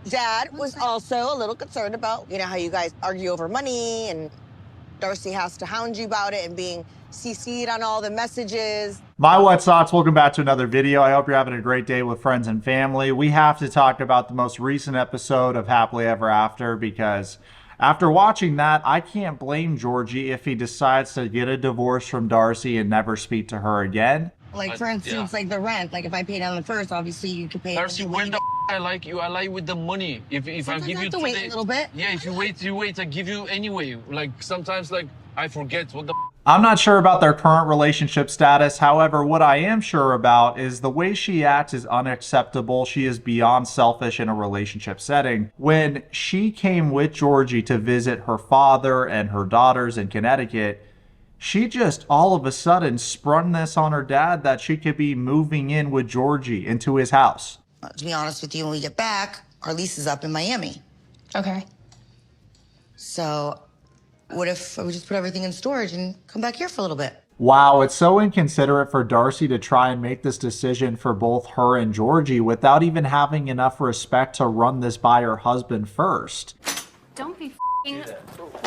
Dad was also a little concerned about, you know, how you guys argue over money and Darcey has to hound you about it and being CC'd on all the messages. My Wetsocks, welcome back to another video. I hope you're having a great day with friends and family. We have to talk about the most recent episode of Happily Ever After because after watching that, I can't blame Georgie if he decides to get a divorce from Darcey and never speak to her again. Like, for instance, like the rent. Like, if I paid on the first, obviously you could pay. Darcey, when the I like you, I like with the money. If I give you today, wait a little bit. Yeah, if you wait, I give you anyway. Like sometimes, like I forget what the. I'm not sure about their current relationship status. However, what I am sure about is the way she acts is unacceptable. She is beyond selfish in a relationship setting. When she came with Georgie to visit her father and her daughters in Connecticut, she just all of a sudden sprung this on her dad that she could be moving in with Georgie into his house. To be honest with you, when we get back, our lease is up in Miami. Okay. So what if we just put everything in storage and come back here for a little bit? Wow, it's so inconsiderate for Darcey to try and make this decision for both her and Georgie without even having enough respect to run this by her husband first. Don't be rude.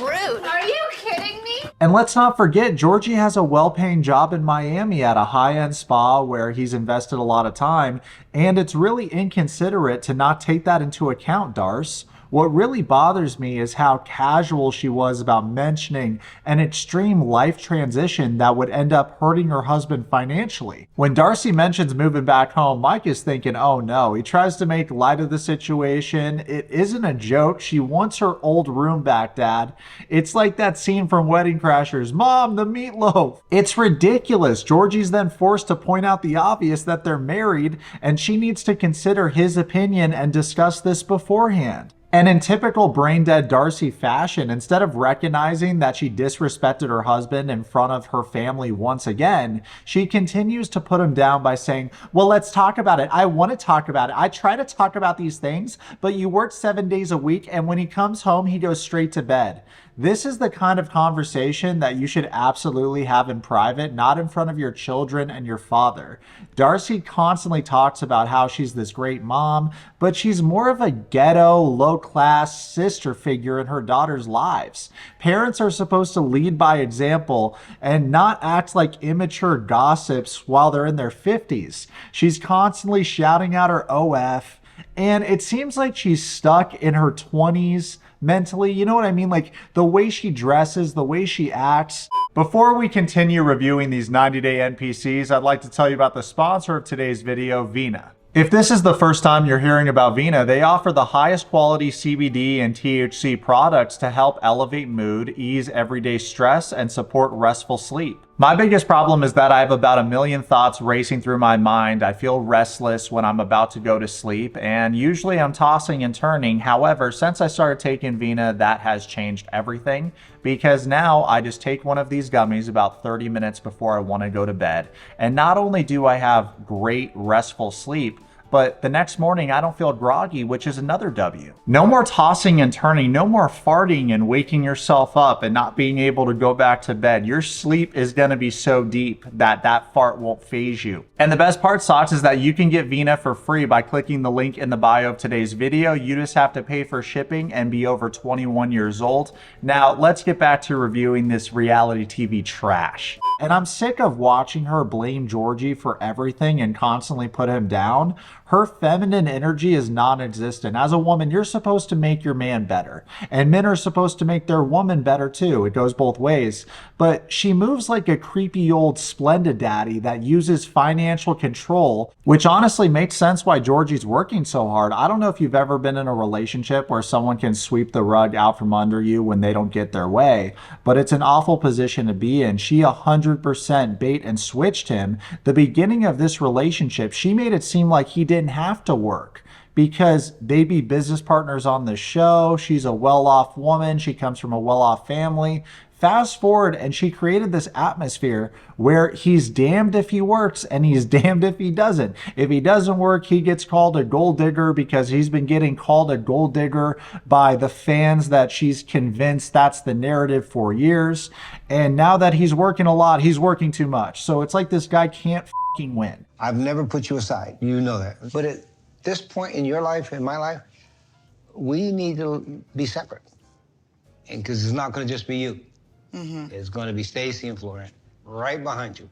Are you kidding me? And let's not forget, Georgie has a well-paying job in Miami at a high-end spa where he's invested a lot of time, and it's really inconsiderate to not take that into account, Darce. What really bothers me is how casual she was about mentioning an extreme life transition that would end up hurting her husband financially. When Darcey mentions moving back home, Mike is thinking, oh no, he tries to make light of the situation. It isn't a joke. She wants her old room back, Dad. It's like that scene from Wedding Crashers, Mom, the meatloaf. It's ridiculous. Georgie's then forced to point out the obvious that they're married, and she needs to consider his opinion and discuss this beforehand. And in typical brain-dead Darcey fashion, instead of recognizing that she disrespected her husband in front of her family once again, she continues to put him down by saying, well, let's talk about it. I want to talk about it. I try to talk about these things, but you work 7 days a week, and when he comes home, he goes straight to bed. This is the kind of conversation that you should absolutely have in private, not in front of your children and your father. Darcey constantly talks about how she's this great mom, but she's more of a ghetto, low-class sister figure in her daughter's lives. Parents are supposed to lead by example and not act like immature gossips while they're in their 50s. She's constantly shouting out her OF, and it seems like she's stuck in her 20s mentally. You know what I mean? Like the way she dresses, the way she acts. Before we continue reviewing these 90-day NPCs, I'd like to tell you about the sponsor of today's video, Vina. If this is the first time you're hearing about Vina, they offer the highest quality CBD and THC products to help elevate mood, ease everyday stress, and support restful sleep. My biggest problem is that I have about 1 million thoughts racing through my mind. I feel restless when I'm about to go to sleep, and usually I'm tossing and turning. However, since I started taking Vina, that has changed everything, because now I just take one of these gummies about 30 minutes before I want to go to bed. And not only do I have great restful sleep, but the next morning I don't feel groggy, which is another W. No more tossing and turning, no more farting and waking yourself up and not being able to go back to bed. Your sleep is gonna be so deep that that fart won't faze you. And the best part, Socks, is that you can get Vina for free by clicking the link in the bio of today's video. You just have to pay for shipping and be over 21 years old. Now, let's get back to reviewing this reality TV trash. And I'm sick of watching her blame Georgie for everything and constantly put him down. Her feminine energy is non-existent. As a woman, you're supposed to make your man better. And men are supposed to make their woman better too. It goes both ways. But she moves like a creepy old Splenda daddy that uses financial control, which honestly makes sense why Georgie's working so hard. I don't know if you've ever been in a relationship where someone can sweep the rug out from under you when they don't get their way, but it's an awful position to be in. She 100% bait and switched him. The beginning of this relationship, she made it seem like he didn't have to work because they'd be business partners on the show. She's a well-off woman. She comes from a well-off family. Fast forward, and she created this atmosphere where he's damned if he works and he's damned if he doesn't. If he doesn't work, he gets called a gold digger because he's been getting called a gold digger by the fans that she's convinced that's the narrative for years. And now that he's working a lot, he's working too much. So it's like this guy can't fucking win. I've never put you aside. You know that. But at this point in your life, in my life, we need to be separate. And because it's not going to just be you. It's going to be Stacy and Florian right behind you.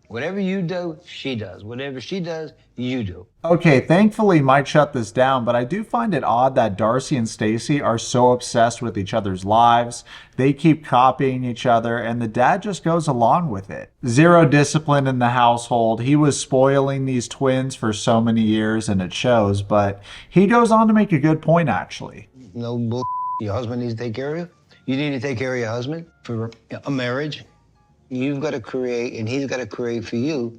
Whatever you do, she does. Whatever she does, you do. Okay, thankfully Mike shut this down, but I do find it odd that Darcey and Stacy are so obsessed with each other's lives. They keep copying each other, and the dad just goes along with it. Zero discipline in the household. He was spoiling these twins for so many years, and it shows, but he goes on to make a good point, actually. No bull. Your husband needs to take care of you. You need to take care of your husband for a marriage. You've got to create, and he's got to create for you,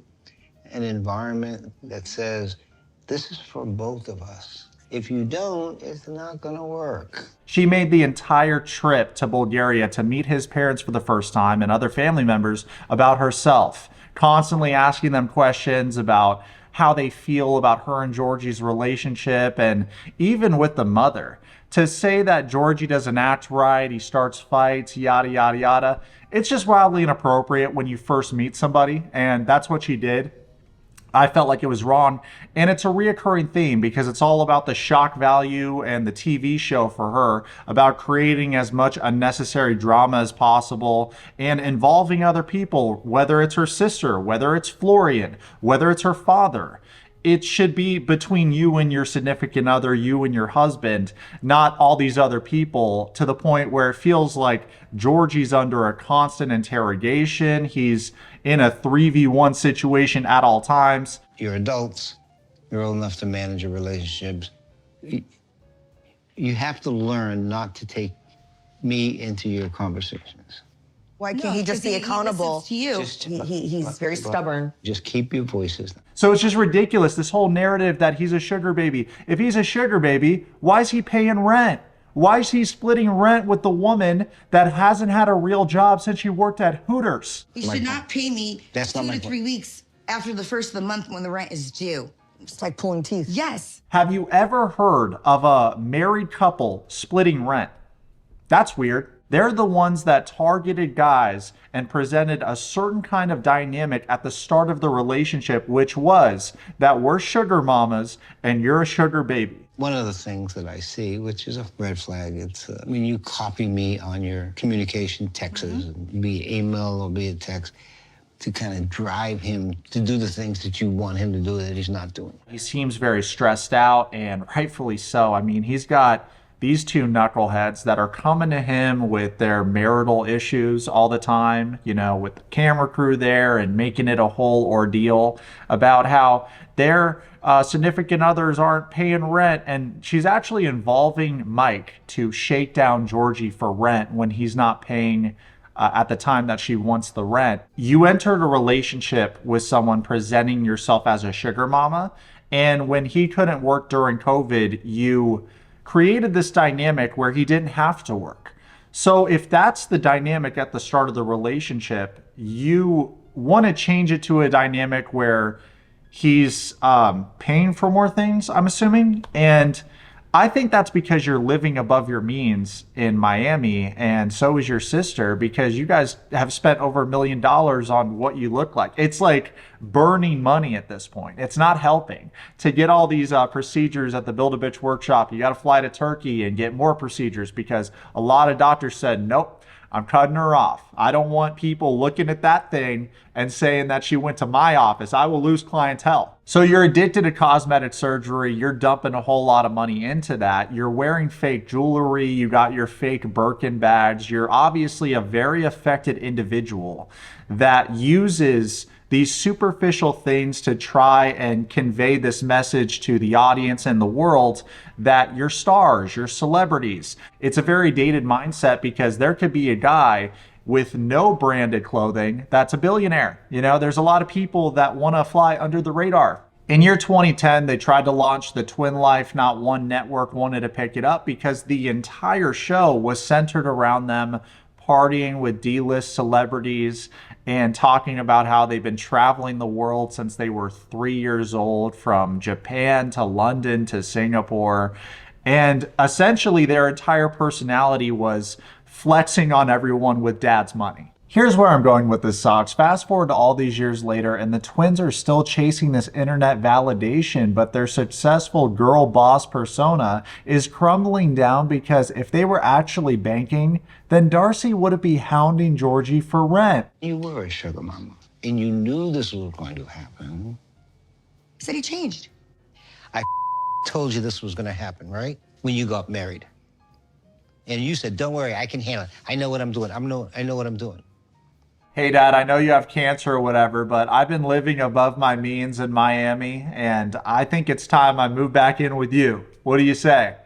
an environment that says, this is for both of us. If you don't, it's not going to work. She made the entire trip to Bulgaria to meet his parents for the first time and other family members about herself, constantly asking them questions about how they feel about her and Georgie's relationship, and even with the mother. To say that Georgie doesn't act right, he starts fights, yada, yada, yada, it's just wildly inappropriate when you first meet somebody, and that's what she did. I felt like it was wrong, and it's a reoccurring theme because it's all about the shock value and the TV show for her, about creating as much unnecessary drama as possible and involving other people, whether it's her sister, whether it's Florian, whether it's her father. It should be between you and your significant other, you and your husband, not all these other people, to the point where it feels like Georgie's under a constant interrogation. He's in a 3v1 situation at all times. You're adults. You're old enough to manage your relationships. You have to learn not to take me into your conversations. Why can't he just be accountable? To you. He's very stubborn. Just keep your voices. So it's just ridiculous, this whole narrative that he's a sugar baby. If he's a sugar baby, why is he paying rent? Why is he splitting rent with the woman that hasn't had a real job since she worked at Hooters? You should not pay me That's not 2 my to point. 3 weeks after the first of the month when the rent is due. It's like pulling teeth. Yes. Have you ever heard of a married couple splitting rent? That's weird. They're the ones that targeted guys and presented a certain kind of dynamic at the start of the relationship, which was that we're sugar mamas and you're a sugar baby. One of the things that I see, which is a red flag, it's when you copy me on your communication texts, be it email or be it text, to kind of drive him to do the things that you want him to do that he's not doing. He seems very stressed out, and rightfully so. I mean, he's got these two knuckleheads that are coming to him with their marital issues all the time, you know, with the camera crew there and making it a whole ordeal about how their significant others aren't paying rent. And she's actually involving Mike to shake down Georgie for rent when he's not paying at the time that she wants the rent. You entered a relationship with someone presenting yourself as a sugar mama, and when he couldn't work during COVID, you created this dynamic where he didn't have to work. So if that's the dynamic at the start of the relationship, you want to change it to a dynamic where he's paying for more things, I'm assuming. And I think that's because you're living above your means in Miami, and so is your sister, because you guys have spent over $1 million on what you look like. It's like burning money at this point. It's not helping. To get all these procedures at the Build-A-Bitch workshop, you got to fly to Turkey and get more procedures because a lot of doctors said, nope, I'm cutting her off. I don't want people looking at that thing and saying that she went to my office. I will lose clientele. So you're addicted to cosmetic surgery. You're dumping a whole lot of money into that. You're wearing fake jewelry. You got your fake Birkin bags. You're obviously a very affected individual that uses these superficial things to try and convey this message to the audience and the world that you're stars, you're celebrities. It's a very dated mindset because there could be a guy with no branded clothing that's a billionaire. You know, there's a lot of people that want to fly under the radar. In year 2010, they tried to launch the Twin Life. Not one network wanted to pick it up because the entire show was centered around them partying with D-list celebrities and talking about how they've been traveling the world since they were 3 years old, from Japan to London to Singapore. And essentially their entire personality was flexing on everyone with dad's money. Here's where I'm going with this, Socks. Fast forward to all these years later, and the twins are still chasing this internet validation, but their successful girl boss persona is crumbling down because if they were actually banking, then Darcey wouldn't be hounding Georgie for rent. You were a sugar mama, and you knew this was going to happen. He said he changed. I told you this was going to happen, right? When you got married. And you said, don't worry, I can handle it. I know what I'm doing. I know what I'm doing. Hey, Dad, I know you have cancer or whatever, but I've been living above my means in Miami, and I think it's time I move back in with you. What do you say?